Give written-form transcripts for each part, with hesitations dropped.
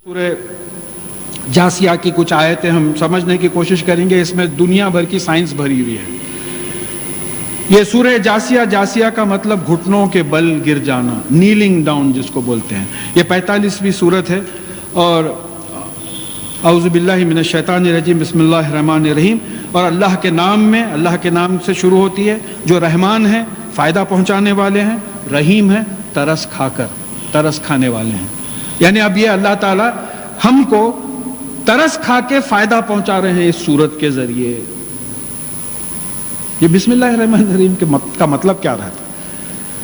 سورہ جاسیہ کی کچھ آیتیں ہم سمجھنے کی کوشش کریں گے. اس میں دنیا بھر کی سائنس بھری ہوئی ہے. یہ سورہ جاسیہ کا مطلب گھٹنوں کے بل گر جانا، نیلنگ ڈاؤن جس کو بولتے ہیں. یہ 45ویں سورت ہے اور اعوذ باللہ من الشیطان الرجیم بسم اللہ الرحمن الرحیم. اور اللہ کے نام سے شروع ہوتی ہے جو رحمان ہے، فائدہ پہنچانے والے ہیں، رحیم ہے، ترس کھانے والے ہیں. یعنی اب یہ اللہ تعالیٰ ہم کو ترس کھا کے فائدہ پہنچا رہے ہیں اس سورت کے ذریعے. یہ بسم اللہ الرحمن الرحیم کا مطلب کیا رہتا؟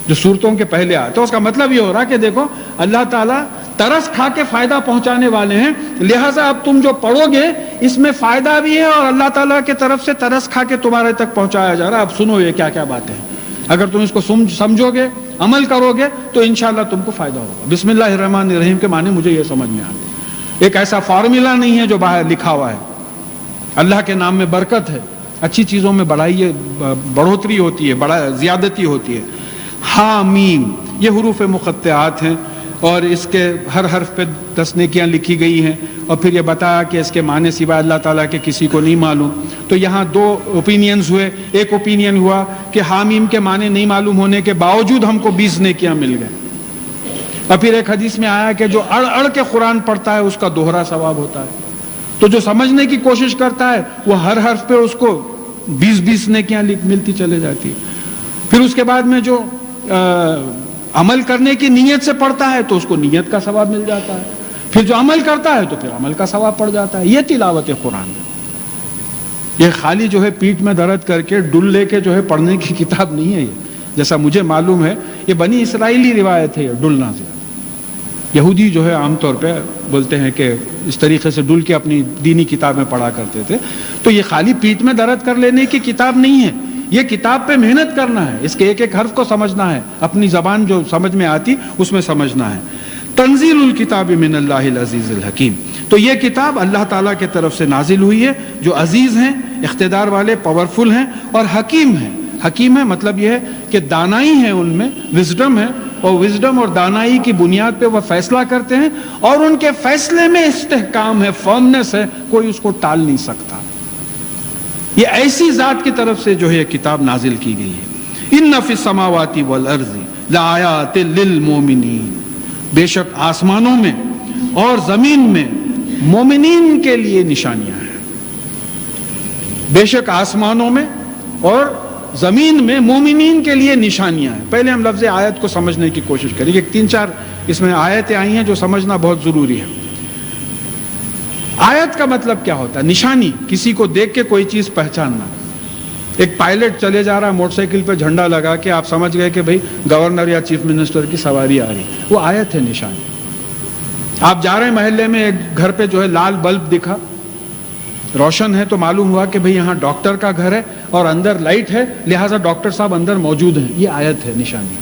جو سورتوں کے پہلے آئے تو اس کا مطلب یہ ہو رہا کہ دیکھو اللہ تعالیٰ ترس کھا کے فائدہ پہنچانے والے ہیں، لہٰذا اب تم جو پڑھو گے اس میں فائدہ بھی ہے اور اللہ تعالیٰ کی طرف سے ترس کھا کے تمہارے تک پہنچایا جا رہا ہے. اب سنو یہ کیا کیا باتیں ہیں. اگر تم اس کو سمجھو گے، عمل کرو گے تو انشاءاللہ تم کو فائدہ ہوگا. بسم اللہ الرحمن الرحیم کے معنی مجھے یہ سمجھ میں آتے. ایک ایسا فارمولا نہیں ہے جو باہر لکھا ہوا ہے. اللہ کے نام میں برکت ہے، اچھی چیزوں میں بڑھوتری ہوتی ہے، زیادتی ہوتی ہے. حامیم یہ حروف مقطعات ہیں اور اس کے ہر حرف پہ 10 نیکیاں لکھی گئی ہیں. اور پھر یہ بتایا کہ اس کے معنی سوائے اللہ تعالیٰ کے کسی کو نہیں معلوم. تو یہاں 2 اوپینینز ہوئے. ایک اوپینین ہوا کہ حامیم کے معنی نہیں معلوم ہونے کے باوجود ہم کو 20 نیکیاں مل گئے. اور پھر ایک حدیث میں آیا کہ جو اڑ کے قرآن پڑھتا ہے اس کا دوہرا ثواب ہوتا ہے. تو جو سمجھنے کی کوشش کرتا ہے وہ ہر حرف پہ اس کو 20 نیکیاں ملتی چلے جاتی. پھر اس کے بعد میں جو عمل کرنے کی نیت سے پڑھتا ہے تو اس کو نیت کا ثواب مل جاتا ہے. پھر جو عمل کرتا ہے تو پھر عمل کا ثواب پڑ جاتا ہے. یہ تلاوت قرآن ہے. یہ خالی جو ہے پیٹھ میں درد کر کے ڈل لے کے جو ہے پڑھنے کی کتاب نہیں ہے. یہ جیسا مجھے معلوم ہے یہ بنی اسرائیلی روایت ہے. یہ ڈلنا سے یہودی جو ہے عام طور پہ بولتے ہیں کہ اس طریقے سے ڈل کے اپنی دینی کتابیں پڑھا کرتے تھے. تو یہ خالی پیٹھ میں درد کر لینے کی کتاب نہیں ہے. یہ کتاب پہ محنت کرنا ہے، اس کے ایک ایک حرف کو سمجھنا ہے، اپنی زبان جو سمجھ میں آتی اس میں سمجھنا ہے. تنزیل الکتاب من اللہ العزیز الحکیم. تو یہ کتاب اللہ تعالیٰ کی طرف سے نازل ہوئی ہے جو عزیز ہیں، اقتدار والے، پاورفل ہیں اور حکیم ہیں. حکیم ہے مطلب یہ ہے کہ دانائی ہے، ان میں وزڈم ہے اور وزڈم اور دانائی کی بنیاد پہ وہ فیصلہ کرتے ہیں اور ان کے فیصلے میں استحکام ہے، فرمنس ہے، کوئی اس کو ٹال نہیں سکتا. یہ ایسی ذات کی طرف سے جو ہے کتاب نازل کی گئی ہے. ان فی السماوات والارض لآیات للمؤمنین. بے شک آسمانوں میں اور زمین میں مومنین کے لیے نشانیاں ہیں. بے شک آسمانوں میں اور زمین میں مومنین کے لیے نشانیاں ہیں. پہلے ہم لفظ آیت کو سمجھنے کی کوشش کریں گے. 3-4 اس میں آیتیں آئی ہیں جو سمجھنا بہت ضروری ہے. آیت کا مطلب کیا ہوتا ہے؟ نشانی، کسی کو دیکھ کے کوئی چیز پہچاننا. ایک پائلٹ چلے جا رہا ہے موٹر سائیکل پہ جھنڈا لگا کے، آپ سمجھ گئے کہ بھئی گورنر یا چیف منسٹر کی سواری آ رہی، وہ آیت ہے، نشانی. آپ جا رہے ہیں محلے میں، ایک گھر پہ جو ہے لال بلب دکھا، روشن ہے، تو معلوم ہوا کہ بھئی یہاں ڈاکٹر کا گھر ہے اور اندر لائٹ ہے، لہٰذا ڈاکٹر صاحب اندر موجود ہیں. یہ آیت ہے، نشانی.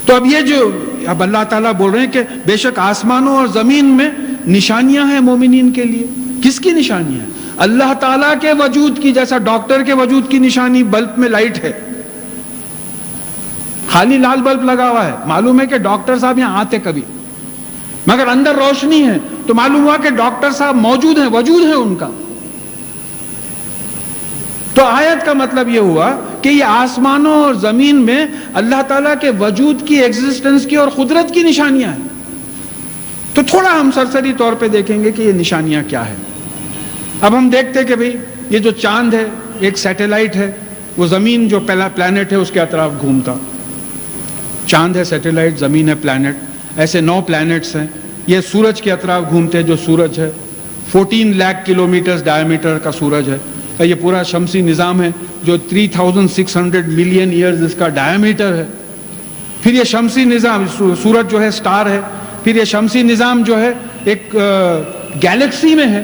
تو اب یہ جو اب اللہ تعالیٰ بول رہے ہیں کہ بے شک آسمانوں اور زمین میں نشانیاں ہیں مومنین کے لیے. کس کی نشانیاں ہیں؟ اللہ تعالیٰ کے وجود کی. جیسا ڈاکٹر کے وجود کی نشانی بلب میں لائٹ ہے. خالی لال بلب لگا ہوا ہے، معلوم ہے کہ ڈاکٹر صاحب یہاں آتے کبھی، مگر اندر روشنی ہے تو معلوم ہوا کہ ڈاکٹر صاحب موجود ہیں، وجود ہے ان کا. تو آیت کا مطلب یہ ہوا کہ یہ آسمانوں اور زمین میں اللہ تعالیٰ کے وجود کی، ایگزسٹنس کی اور قدرت کی نشانیاں ہیں. تو تھوڑا ہم سرسری طور پہ دیکھیں گے کہ یہ نشانیاں کیا ہیں. اب ہم دیکھتے کہ بھئی یہ جو چاند ہے ایک سیٹلائٹ ہے، وہ زمین جو پلانٹ ہے اس کے اطراف گھومتا. چاند ہے سیٹلائٹ، زمین ہے پلانٹ. ایسے 9 پلانٹس ہیں. یہ سورج کے اطراف گھومتے جو سورج ہے 14 لاکھ کلومیٹر ڈائیمیٹر کا سورج ہے. یہ پورا شمسی نظام ہے جو 3600 ملین ایئرز اس کا ڈائیمیٹر ہے. پھر یہ شمسی نظام، سورج جو ہے سٹار ہے. پھر یہ شمسی نظام جو ہے ایک گیلیکسی میں ہے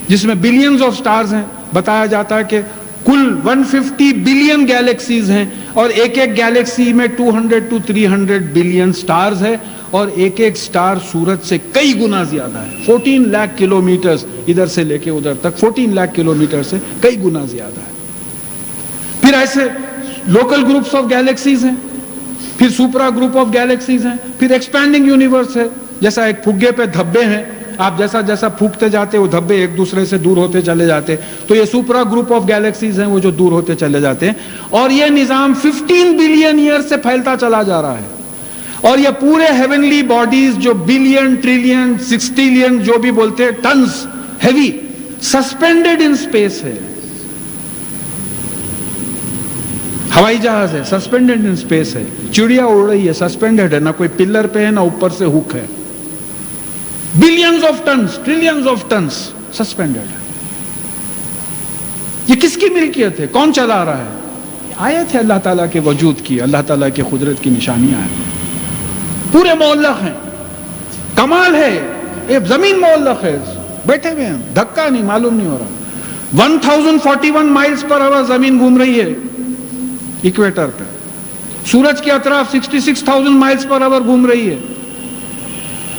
جس میں بلینز آف سٹارز ہیں. بتایا جاتا ہے کہ کل 150 بلین گیلیکسیز ہیں اور ایک ایک گیلیکسی میں 200 to 300 بلین سٹارز ہے اور ایک ایک سٹار سورج سے کئی گنا زیادہ ہے. 14 لاکھ کلومیٹر ادھر سے لے کے ادھر تک 14 لاکھ کلومیٹر سے کئی گنا زیادہ ہے. پھر ایسے لوکل گروپس آف گیلیکسیز ہیں، پھر سپرا گروپ آف گیلیکسیز ہیں، پھر ایکسپینڈنگ یونیورس ہے. جیسا ایک پھگے پہ دھبے ہیں, آپ جیسا جیسا پھونکتے جاتے وہ دھبے ایک دوسرے سے دور ہوتے چلے جاتے, تو یہ سپرا گروپ آف گیلیکسیز ہیں وہ جو دور ہوتے چلے جاتے ہیں, اور یہ نظام 15 بلین ایئر سے پھیلتا چلا جا رہا ہے. اور یہ پورے ہیونلی باڈیز جو بلین, ٹریلین, سکسٹیلین جو بھی بولتے ہیں, tons heavy, suspended in space ہے. ہوائی جہاز ہے, سسپینڈیڈ ان اسپیس ہے. چڑیا اڑ رہی ہے, سسپینڈیڈ ہے, نہ کوئی پلر پہ ہے نہ اوپر سے ہک ہے. Billions of tons, trillions of tons suspended ہے. یہ کس کی ملکیت ہے؟ کون چلا رہا ہے؟ آیت ہے اللہ تعالیٰ کے وجود کی, اللہ تعالیٰ کے قدرت کی نشانیاں ہیں. پورے معلق ہیں, کمال ہے. یہ زمین معلق ہے, بیٹھے ہوئے ہیں, دھکا نہیں, معلوم نہیں ہو رہا. 1041 مائلز پر آور زمین گھوم رہی ہے ایکویٹر پہ. سورج کے اطراف 66,000 مائلز پر آور گھوم رہی ہے.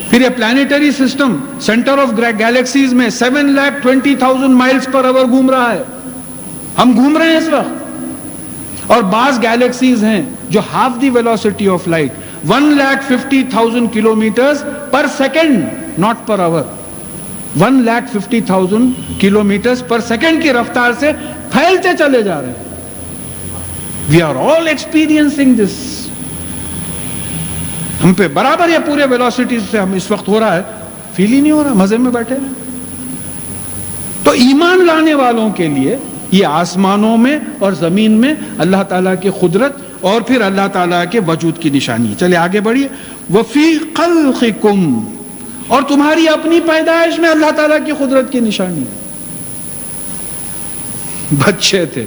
پھر یہ planetary system centre of galaxies میں 7,20,000 مائلز پر آور گھوم رہا ہے. ہم گھوم رہے ہیں اس وقت. اور بعض گیلیکسیز ہیں جو half the velocity of light, 1,50,000 kilometres per second, not per hour, 1,50,000 kilometres per second کی رفتار سے پھیلتے چلے جا رہے ہیں. We are all experiencing this. ہم پہ برابر یہ پورے ویلوسٹی سے ہم اس وقت ہو رہا ہے, فیل ہی نہیں ہو رہا, مزے میں بیٹھے ہیں. تو ایمان لانے والوں کے لیے یہ آسمانوں میں اور زمین میں اللہ تعالیٰ کی قدرت اور پھر اللہ تعالیٰ کے وجود کی نشانی. چلے آگے بڑھیے. وفی خلقکم, اور تمہاری اپنی پیدائش میں اللہ تعالیٰ کی قدرت کی نشانی. بچے تھے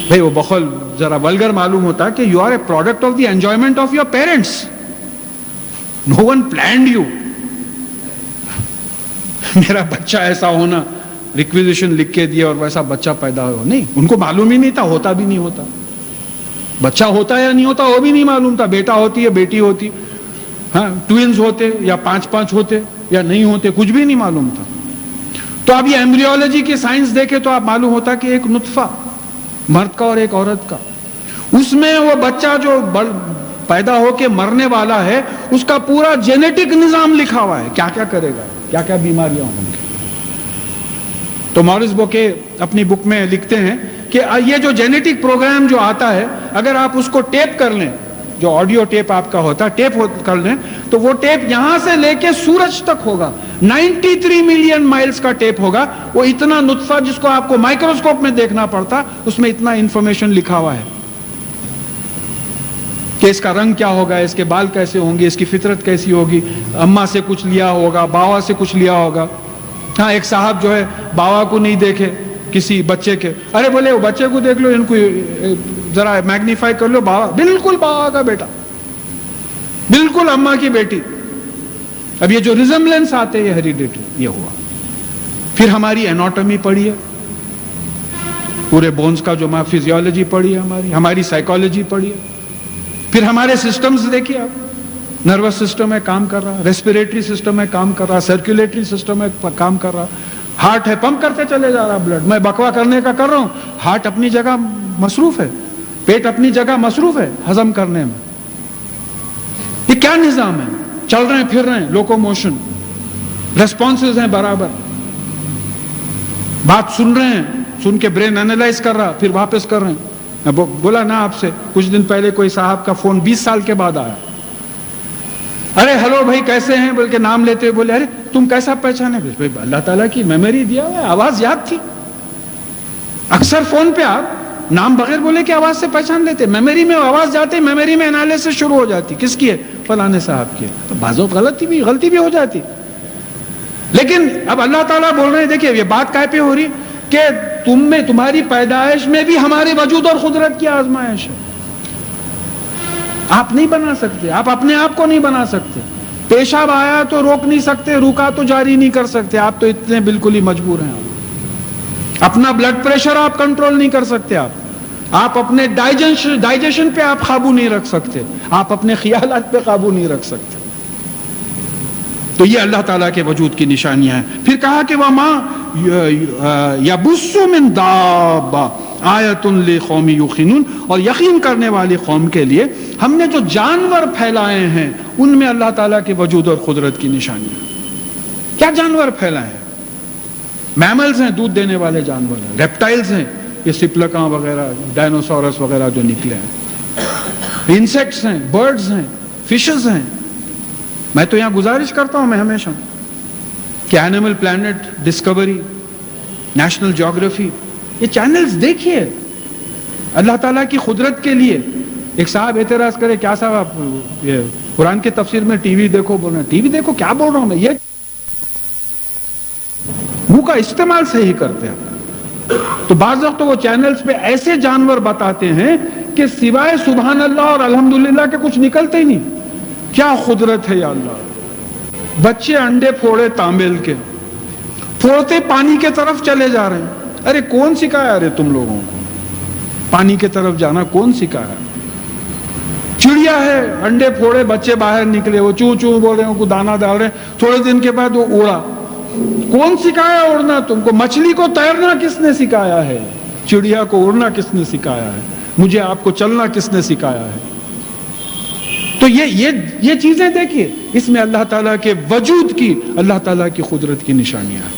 بھئی, وہ بخل ذرا ولگر معلوم ہوتا کہ you are a product of the enjoyment of your parents. No one planned you. میرا بچہ ایسا ہونا, ریکویزیشن لکھ کے دیا اور ویسا بچہ پیدا ہو, نہیں, ان کو معلوم ہی نہیں تھا, ہوتا بھی نہیں ہوتا. بچہ ہوتا یا نہیں ہوتا وہ بھی نہیں معلوم تھا. بیٹا ہوتی یا بیٹی ہوتی, ہاں, ٹوینز ہوتے یا 5 ہوتے یا نہیں ہوتے, کچھ بھی نہیں معلوم تھا. تو اب یہ ایمبریولوجی کی سائنس دیکھے تو آپ معلوم ہوتا کہ ایک نطفہ مرد کا اور ایک عورت کا, اس میں وہ بچہ جو پیدا ہو کے مرنے والا ہے اس کا پورا جینیٹک نظام لکھا ہوا ہے, کیا کیا کرے گا, کیا کیا بیماریاں ہوں گی. تو مورس بوکے اپنی بک میں لکھتے ہیں کہ یہ جو جینیٹک پروگرام جو آتا ہے, اگر آپ اس کو ٹیپ کر لیں, جو آڈیو ٹیپ آپ کا ہوتا ہے, ٹیپ کر لیں, تو وہ ٹیپ یہاں سے لے کے سورج تک ہوگا, 93 ملین مائلز کا ٹیپ ہوگا. وہ اتنا نطفہ جس کو آپ کو مائکروسکوپ میں دیکھنا پڑتا, اس میں اتنا انفارمیشن لکھا ہوا ہے کہ اس کا رنگ کیا ہوگا, اس کے بال کیسے ہوں گے, اس کی فطرت کیسی ہوگی, اماں سے کچھ لیا ہوگا, باوا سے کچھ لیا ہوگا. ہاں, ایک صاحب جو ہے باوا کو نہیں دیکھے کسی بچے کے, ارے بولے وہ بچے کو دیکھ لو, ان کو ذرا میگنیفائی کر لو, باوا بالکل باوا کا بیٹا, بالکل اماں کی بیٹی. اب یہ جو ریزمبلنس آتے ہیں یہ ہیریڈیٹری, یہ ہوا. پھر ہماری اناٹومی پڑھی ہے, پورے بونز کا جو فزیولوجی پڑھی ہے, ہماری سائیکالوجی پڑھی ہے. پھر ہمارے سسٹمز دیکھیے آپ, نروس سسٹم ہے کام کر رہا, ریسپیریٹری سسٹم ہے کام کر رہا, سرکولیٹری سسٹم ہے کام کر رہا, ہارٹ ہے پمپ کرتے چلے جا رہا بلڈ. میں بکوا کرنے کا کر رہا ہوں, ہارٹ اپنی جگہ مصروف ہے, پیٹ اپنی جگہ مصروف ہے ہضم کرنے میں. یہ کیا نظام ہے, چل رہے ہیں پھر رہے ہیں, لوکو موشن, ریسپانسز ہیں برابر, بات سن رہے ہیں, سن کے برین اینالائز کر رہا, پھر واپس کر رہے ہیں. میں بولا نا آپ سے کچھ دن پہلے کوئی صاحب کا فون 20 سال کے بعد آیا, ارے ہلو بھائی کیسے ہیں بول کے نام لیتے ہوئے بولے, ارے تم کیسا پہچانے؟ بھائی اللہ تعالیٰ کی میموری دیا ہوا ہے, آواز یاد تھی. اکثر فون پہ آپ نام بغیر بولے کہ آواز سے پہچان لیتے, میموری میں آواز جاتی, میموری میں انالیسس شروع ہو جاتی, کس کی ہے, فلانے صاحب کی ہے. تو بعض وقت غلطی بھی ہو جاتی. لیکن اب اللہ تعالیٰ بول رہے ہیں, دیکھیے یہ بات کہہ پہ ہو رہی کہ تمہاری پیدائش میں بھی ہمارے وجود اور قدرت کی آزمائش ہے. آپ نہیں بنا سکتے, آپ اپنے آپ کو نہیں بنا سکتے. پیشاب آیا تو روک نہیں سکتے, رکا تو جاری نہیں کر سکتے, آپ تو اتنے بالکل ہی مجبور ہیں. اپنا بلڈ پریشر آپ کنٹرول نہیں کر سکتے, آپ اپنے ڈائجیشن پہ آپ قابو نہیں رکھ سکتے, آپ اپنے خیالات پہ قابو نہیں رکھ سکتے. تو یہ اللہ تعالیٰ کے وجود کی نشانیاں ہیں. پھر کہا کہ وَمَا يَبُثُّ مِن دَابَّةٍ آیَةٌ لِقَوْمٍ یُوقِنُونَ، اور یقین کرنے والی قوم کے لیے ہم نے جو جانور پھیلائے ہیں ان میں اللہ تعالیٰ کے وجود اور قدرت کی نشانیاں. کیا جانور پھیلائے ہیں؟ میملز ہیں، دودھ دینے والے جانور ہیں، ریپٹائلز ہیں، یہ سپلکاں وغیرہ، ڈائنوسورس وغیرہ جو نکلے ہیں، انسیکٹس ہیں، برڈز ہیں، فشز ہیں. میں تو یہاں گزارش کرتا ہوں میں ہمیشہ کہ animal planet, discovery, national geography, یہ چینلز دیکھیے اللہ تعالیٰ کی قدرت کے لیے. ایک صاحب اعتراض کرے کیا صاحب آپ یہ قرآن کی تفسیر میں ٹی وی دیکھو بول رہے ہیں. ٹی وی دیکھو کیا بول رہا ہوں میں؟ یہ منہ کا استعمال صحیح کرتے ہیں. تو بعض وقت وہ چینلز پہ ایسے جانور بتاتے ہیں کہ سوائے سبحان اللہ اور الحمدللہ کے کچھ نکلتے ہی نہیں. کیا قدرت ہے یا اللہ. بچے انڈے پھوڑے تانبیل کے، پھوڑتے پانی کے طرف چلے جا رہے ہیں. ارے کون سکھایا ارے تم لوگوں کو پانی کے طرف جانا؟ کون سکھایا؟ چڑیا ہے، انڈے پھوڑے، بچے باہر نکلے، وہ چوں چوں بول رہے ہیں، کو دانا ڈال رہے ہیں، تھوڑے دن کے بعد وہ اڑا. کون سکھایا اڑنا تم کو؟ مچھلی کو تیرنا کس نے سکھایا ہے؟ چڑیا کو اڑنا کس نے سکھایا ہے؟ مجھے آپ کو چلنا کس نے سکھایا ہے؟ تو یہ چیزیں دیکھیے، اس میں اللہ تعالیٰ کے وجود کی، اللہ تعالیٰ کی قدرت کی نشانیاں ہیں.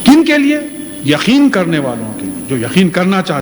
کن کے لیے؟ یقین کرنے والوں کے لیے، جو یقین کرنا چاہتے